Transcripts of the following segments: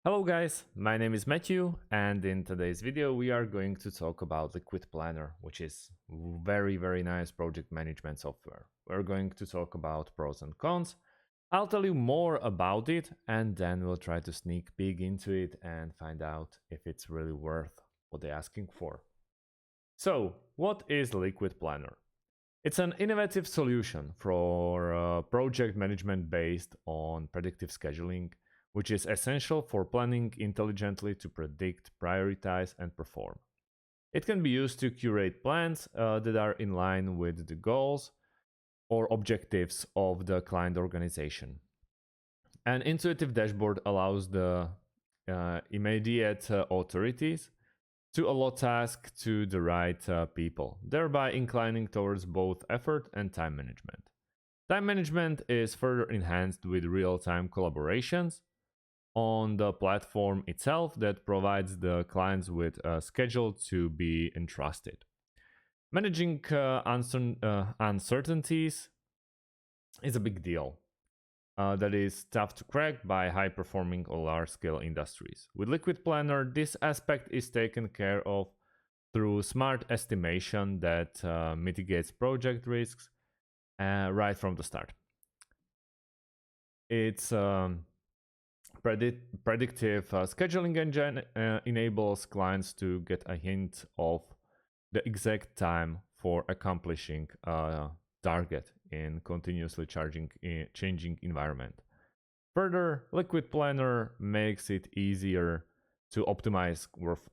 Hello guys, my name is Matthew, and in today's video we are going to talk about Liquid Planner, which is very nice project management software. We're going to talk about pros and cons. I'll tell you more about it, and then we'll try to sneak peek into it and find out if it's really worth what they're asking for. So, what is Liquid Planner? It's an innovative solution for project management based on predictive scheduling, which is essential for planning intelligently to predict, prioritize, and perform. It can be used to curate plans that are in line with the goals or objectives of the client organization. An intuitive dashboard allows the immediate authorities to allot tasks to the right people, thereby inclining towards both effort and time management. Time management is further enhanced with real-time collaborations on the platform itself that provides the clients with a schedule to be entrusted. Managing uncertainties is a big deal that is tough to crack by high-performing or large-scale industries. With Liquid Planner, this aspect is taken care of through smart estimation that mitigates project risks right from the start. It's predictive scheduling engine enables clients to get a hint of the exact time for accomplishing a target in continuously changing environment. Further, Liquid Planner makes it easier to optimize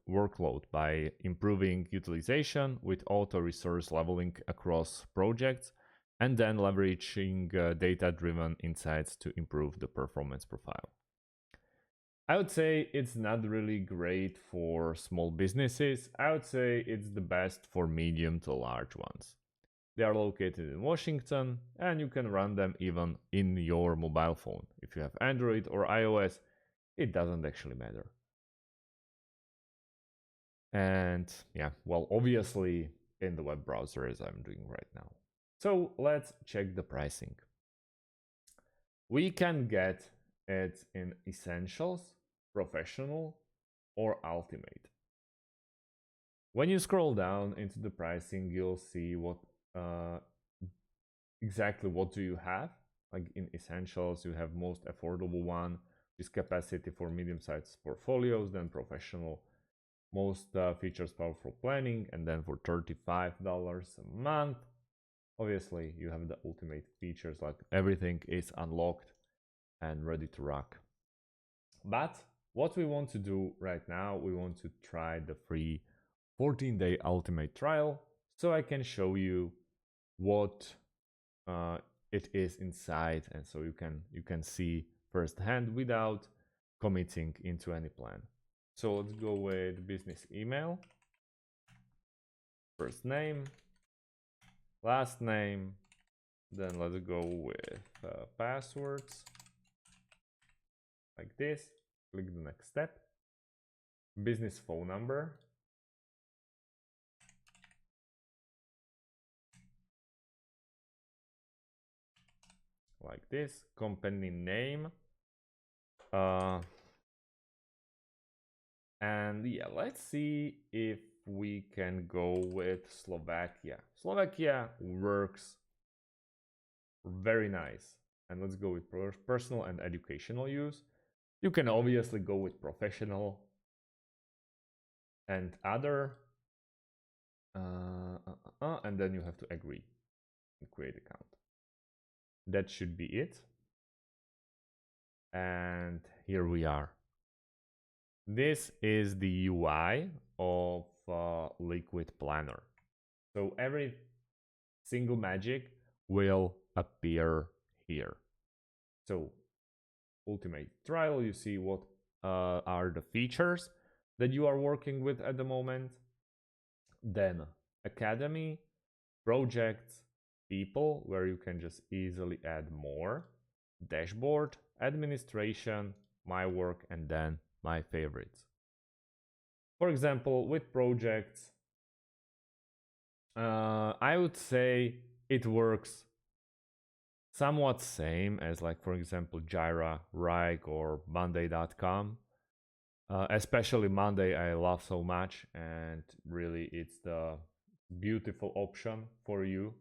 workload by improving utilization with auto resource leveling across projects and then leveraging data-driven insights to improve the performance profile. I would say it's not really great for small businesses. I would say it's the best for medium to large ones. They are located in Washington and you can run them even in your mobile phone. If you have Android or iOS, it doesn't actually matter. And yeah, well, obviously in the web browser as I'm doing right now. So let's check the pricing. We can get it in Essentials, Professional, or Ultimate. When you scroll down into the pricing, you'll see what exactly what do you have. Like in Essentials, you have most affordable one, which is capacity for medium-sized portfolios, then Professional, most features powerful planning, and then for $35 a month, obviously you have the ultimate features, like everything is unlocked and ready to rock. But what we want to do right now, we want to try the free 14-day ultimate trial so I can show you what it is inside, and so you can see firsthand without committing into any plan. So let's go with business email, first name, last name, then let's go with passwords like this. Click the next step, business phone number, like this, company name, and yeah, let's see if we can go with Slovakia. Slovakia works very nice. And let's go with personal and educational use. You can obviously go with professional and other, and then you have to agree and create account. That should be it. And here we are. This is the UI of Liquid Planner. So every single magic will appear here. So ultimate trial, you see what are the features that you are working with at the moment. Then academy, projects, people, where you can just easily add more, dashboard, administration, my work, and then my favorites. For example, with projects, I would say it works somewhat same as, like, for example, Jira, Rike, or Monday.com. Especially Monday, I love so much, and really it's the beautiful option for you.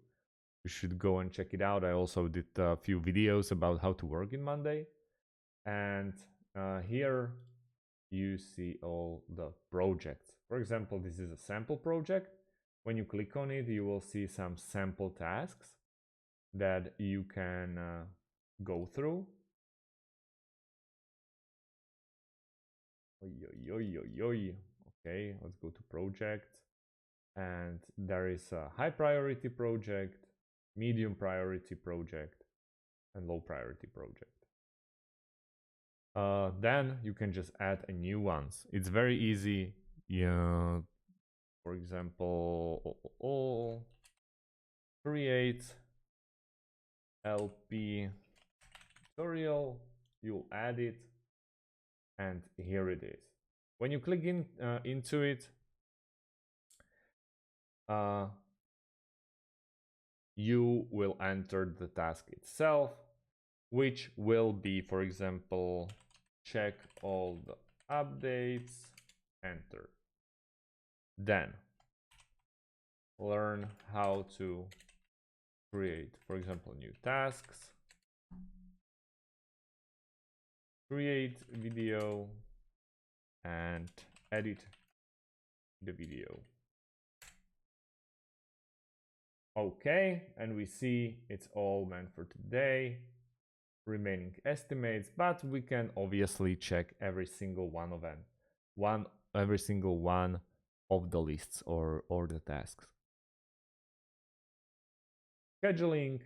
You should go and check it out. I also did a few videos about how to work in Monday. And here you see all the projects. For example, this is a sample project. When you click on it, you will see some sample tasks that you can go through. Okay, let's go to project. And there is a high priority project, medium priority project, and low priority project. Then you can just add a new ones. It's very easy. Yeah, for example, create LP tutorial. You'll add it, and here it is. When you click into it, you will enter the task itself, which will be, for example, check all the updates, enter. Then learn how to create, for example, new tasks, create video, and edit the video. Okay, and we see it's all meant for today. Remaining estimates, but we can obviously check every single one of them, every single one of the lists or the tasks. Scheduling,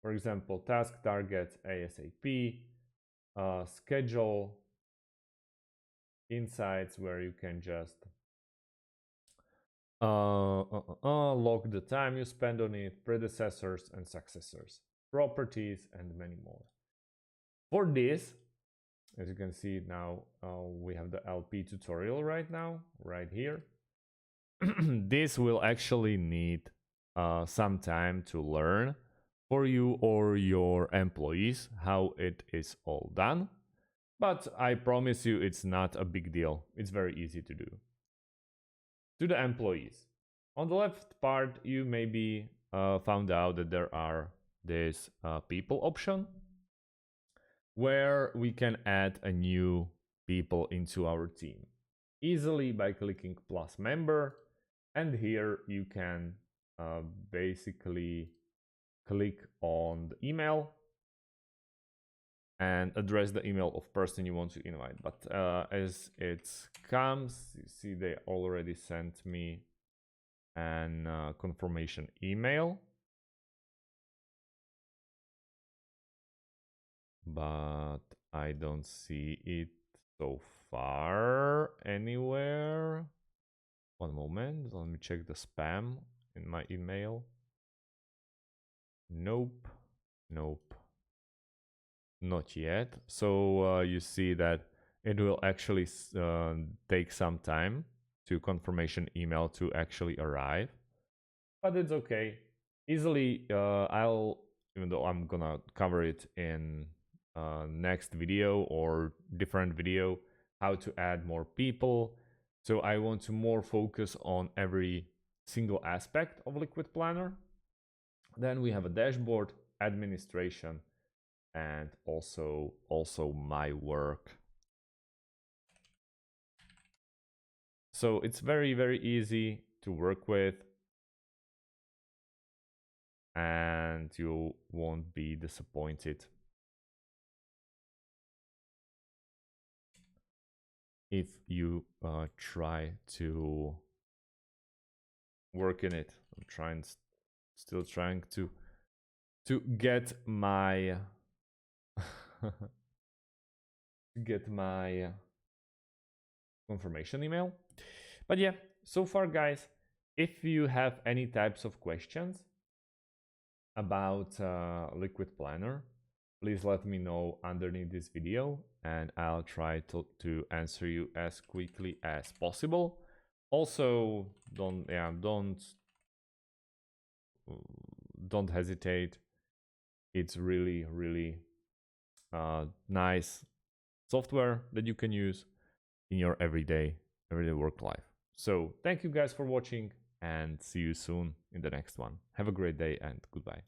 for example, task targets ASAP, schedule insights where you can just log the time you spend on it, predecessors and successors, properties, and many more. For this, as you can see now, we have the LP tutorial right now, right here. This will actually need some time to learn for you or your employees how it is all done. But I promise you it's not a big deal. It's very easy to do. To the employees. On the left part, you maybe found out that there are this people option where we can add a new people into our team easily by clicking plus member, and here you can basically click on the email and address the email of person you want to invite. But as it comes, you see they already sent me an confirmation email, but I don't see it so far anywhere. One moment, let me check the spam in my email. Nope, not yet. So you see that it will actually take some time to confirmation email to actually arrive, but it's okay. Easily, even though I'm gonna cover it in next video or different video, how to add more people. So I want to more focus on every single aspect of Liquid Planner. Then we have a dashboard, administration, and also my work. So it's very easy to work with, and you won't be disappointed if you try to work in it. I'm still trying to get my confirmation email. But yeah, so far guys, if you have any types of questions about Liquid Planner, please let me know underneath this video and I'll try to answer you as quickly as possible. Also, don't hesitate. It's really nice software that you can use. in your everyday work life. So thank you guys for watching and see you soon in the next one. Have a great day and goodbye.